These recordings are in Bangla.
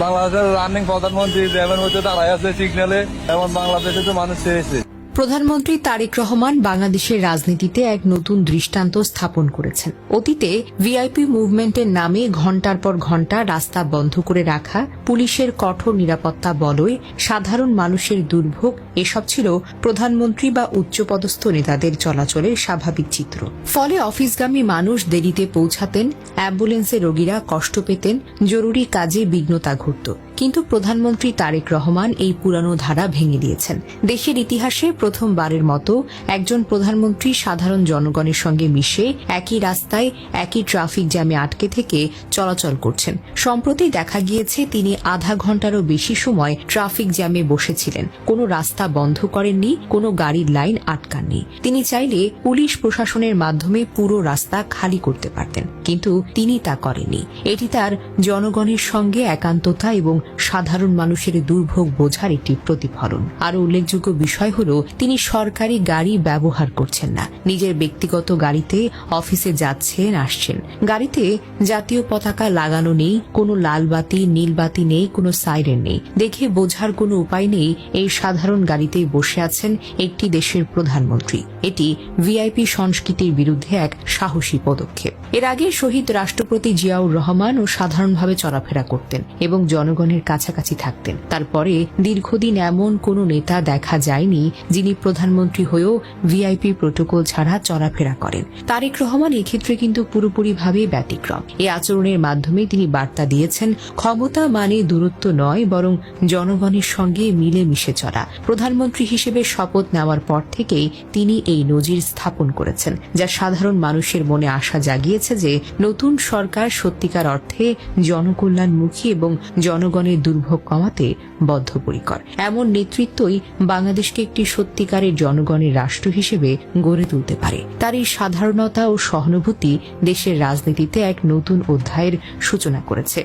বাংলাদেশের রানিং প্রধানমন্ত্রী জ্যামের মধ্যে দাঁড়ায় আছে সিগন্যালে, এমন বাংলাদেশে তো মানুষ চেয়েছে। প্রধানমন্ত্রী তারেক রহমান বাংলাদেশের রাজনীতিতে এক নতুন দৃষ্টান্ত স্থাপন করেছেন। অতীতে ভিআইপি মুভমেন্টের নামে ঘণ্টার পর ঘণ্টা রাস্তা বন্ধ করে রাখা, পুলিশের কঠোর নিরাপত্তা বলয়, সাধারণ মানুষের দুর্ভোগ এসব ছিল প্রধানমন্ত্রী বা উচ্চপদস্থ নেতাদের চলাচলের স্বাভাবিক চিত্র। ফলে অফিসগামী মানুষ দেরিতে পৌঁছাতেন, অ্যাম্বুলেন্সে রোগীরা কষ্ট পেতেন, জরুরি কাজে বিঘ্নতা ঘটত। কিন্তু প্রধানমন্ত্রী তারেক রহমান এই পুরানো ধারা ভেঙে দিয়েছেন। দেশের ইতিহাসে প্রথমবারের মতো একজন প্রধানমন্ত্রী সাধারণ জনগণের সঙ্গে মিশে একই রাস্তায় একই ট্রাফিক জ্যামে আটকে থেকে চলাচল করছেন। সম্প্রতি দেখা গিয়েছে তিনি আধা ঘণ্টারও বেশি সময় ট্রাফিক জ্যামে বসেছিলেন, কোনো রাস্তা বন্ধ করেননি, কোনো গাড়ির লাইন আটকাননি। তিনি চাইলে পুলিশ প্রশাসনের মাধ্যমে পুরো রাস্তা খালি করতে পারতেন, কিন্তু তিনি তা করেননি। এটি তার জনগণের সঙ্গে একান্ততা এবং সাধারণ মানুষের দুর্ভোগ বোঝার একটি প্রতিফলন। আরও উল্লেখযোগ্য বিষয় হল তিনি সরকারি গাড়ি ব্যবহার করছেন না, নিজের ব্যক্তিগত গাড়িতে অফিসে যাচ্ছেন আসছেন। গাড়িতে জাতীয় পতাকা লাগানো নেই, কোনো লাল বাতি নীল বাতি নেই, কোনো সাইরেন নেই। দেখে বোঝার কোনো উপায় নেই এই সাধারণ গাড়িতেই বসে আছেন একটি দেশের প্রধানমন্ত্রী। এটি ভিআইপি সংস্কৃতির বিরুদ্ধে এক সাহসী পদক্ষেপ। এর আগে শহীদ রাষ্ট্রপতি জিয়াউর রহমানও সাধারণভাবে চলাফেরা করতেন এবং জনগণের কাছাকাছি থাকতেন। তারপরে দীর্ঘদিন এমন কোনো নেতা দেখা যায়নি যিনি প্রধানমন্ত্রী হয়েও ভিআইপি প্রটোকল ছাড়া চলাফেরা করেন। তারেক রহমান এক্ষেত্রে কিন্তু পুরোপুরিভাবে ব্যতিক্রম। এই আচরণের মাধ্যমে তিনি বার্তা দিয়েছেন, ক্ষমতা মানে দূরত্ব নয়, বরং জনগণের সঙ্গে মিলেমিশে চলা। প্রধানমন্ত্রী হিসেবে শপথ নেওয়ার পর থেকেই তিনি এই নজির স্থাপন করেছেন, যা সাধারণ মানুষের মনে আশা জাগিয়েছে যে নতুন সরকার সত্যিকার অর্থে জনকল্যাণমুখী এবং জনগণের দুর্ভোগ কমাতে বদ্ধপরিকর। এমন নেতৃত্বই বাংলাদেশকে একটি সত্যিকারের জনগণের রাষ্ট্র হিসেবে গড়ে তুলতে পারে। তার এই সাধারণতা ও সহানুভূতি দেশের রাজনীতিতে এক নতুন অধ্যায়ের সূচনা করেছে।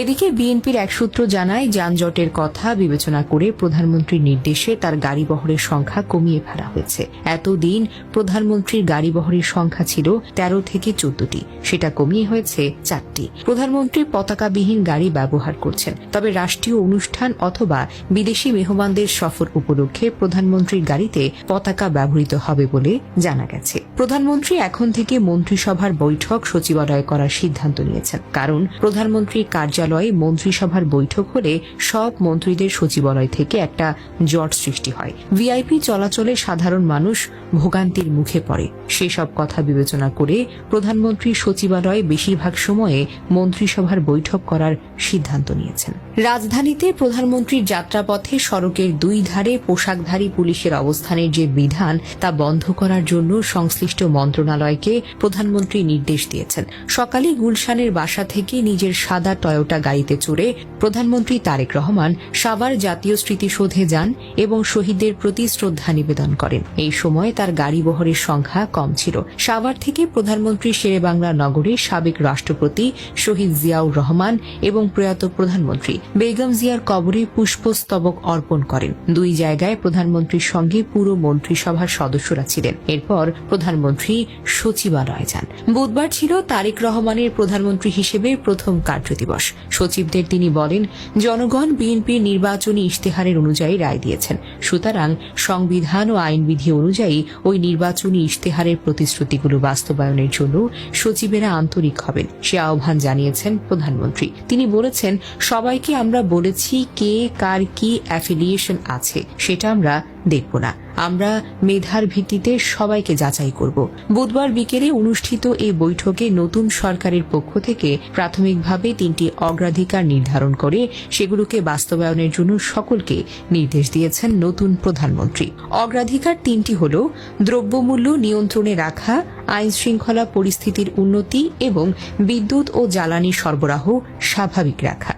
এদিকে বিএনপির এক সূত্র জানায়, যানজটের কথা বিবেচনা করে প্রধানমন্ত্রীর নির্দেশে তার গাড়িবহরের সংখ্যা কমিয়ে ফেলা হয়েছে। এতদিন প্রধানমন্ত্রীর গাড়িবহরের সংখ্যা ছিল 13 থেকে 14টি, সেটা কমিয়ে হয়েছে 4টি। প্রধানমন্ত্রী পতাকাবিহীন গাড়ি ব্যবহার করছেন, তবে রাষ্ট্রীয় অনুষ্ঠান অথবা বিদেশি মেহমানদের সফর উপলক্ষে প্রধানমন্ত্রীর গাড়িতে পতাকা ব্যবহৃত হবে বলে জানা গেছে। প্রধানমন্ত্রী এখন থেকে মন্ত্রিসভার বৈঠক সচিবালয়ে করার সিদ্ধান্ত নিয়েছেন, কারণ প্রধানমন্ত্রীর কার্যালয়ে মন্ত্রিসভার বৈঠক হলে সব মন্ত্রীদের সচিবালয় থেকে একটা জট সৃষ্টি হয়। ভিআইপি চলাচলে সাধারণ মানুষ ভোগান্তির মুখে পড়ে। সেসব কথা বিবেচনা করে প্রধানমন্ত্রী সচিবালয়ে বেশিরভাগ সময়ে মন্ত্রিসভার বৈঠক করার সিদ্ধান্ত নিয়েছেন। রাজধানীতে প্রধানমন্ত্রীর যাত্রাপথে সড়কের দুই ধারে পোশাকধারী পুলিশের অবস্থানের যে বিধান, তা বন্ধ করার জন্য সংশ্লিষ্ট মন্ত্রণালয়কে প্রধানমন্ত্রী নির্দেশ দিয়েছেন। সকালে গুলশানের বাসা থেকে নিজের সাদা টয়োটা গাড়িতে চড়ে প্রধানমন্ত্রী তারেক রহমান সাভার জাতীয় স্মৃতিসৌধে যান এবং শহীদদের প্রতি শ্রদ্ধা নিবেদন করেন। এই সময় তার গাড়িবহরের সংখ্যা কম ছিল। সাভার থেকে প্রধানমন্ত্রী শেরেবাংলা নগরে সাবেক রাষ্ট্রপতি শহীদ জিয়াউর রহমান এবং প্রয়াত প্রধানমন্ত্রী বেগম জিয়ার কবরে পুষ্পস্তবক অর্পণ করেন। দুই জায়গায় প্রধানমন্ত্রীর সঙ্গে পুরো মন্ত্রিসভার সদস্যরা ছিলেন। এরপর প্রধানমন্ত্রী সচিবালয়ে যান। বুধবার ছিল তারেক রহমানের প্রধানমন্ত্রী হিসেবে প্রথম কার্যদিবস। সচিবদের তিনি বলেন, জনগণ বিএনপির নির্বাচনী ইশতেহারের অনুযায়ী রায় দিয়েছেন, সুতরাং সংবিধান ও আইনবিধি অনুযায়ী ওই নির্বাচনী ইশতেহারের প্রতিশ্রুতিগুলো বাস্তবায়নের জন্য সচিবেরা আন্তরিক হবেন, সে আহ্বান জানিয়েছেন প্রধানমন্ত্রী। তিনি বলেছেন, সবাইকে আমরা বলেছি কে কার কি অ্যাফিলিয়েশন আছে সেটা আমরা দেখব না, আমরা মেধার ভিত্তিতে সবাইকে যাচাই করব। বুধবার বিকেলে অনুষ্ঠিত এই বৈঠকে নতুন সরকারের পক্ষ থেকে প্রাথমিকভাবে 3টি অগ্রাধিকার নির্ধারণ করে সেগুলোকে বাস্তবায়নের জন্য সকলকে নির্দেশ দিয়েছেন নতুন প্রধানমন্ত্রী। অগ্রাধিকার 3টি হল দ্রব্যমূল্য নিয়ন্ত্রণে রাখা, আইন শৃঙ্খলা পরিস্থিতির উন্নতি এবং বিদ্যুৎ ও জ্বালানি সরবরাহ স্বাভাবিক রাখা।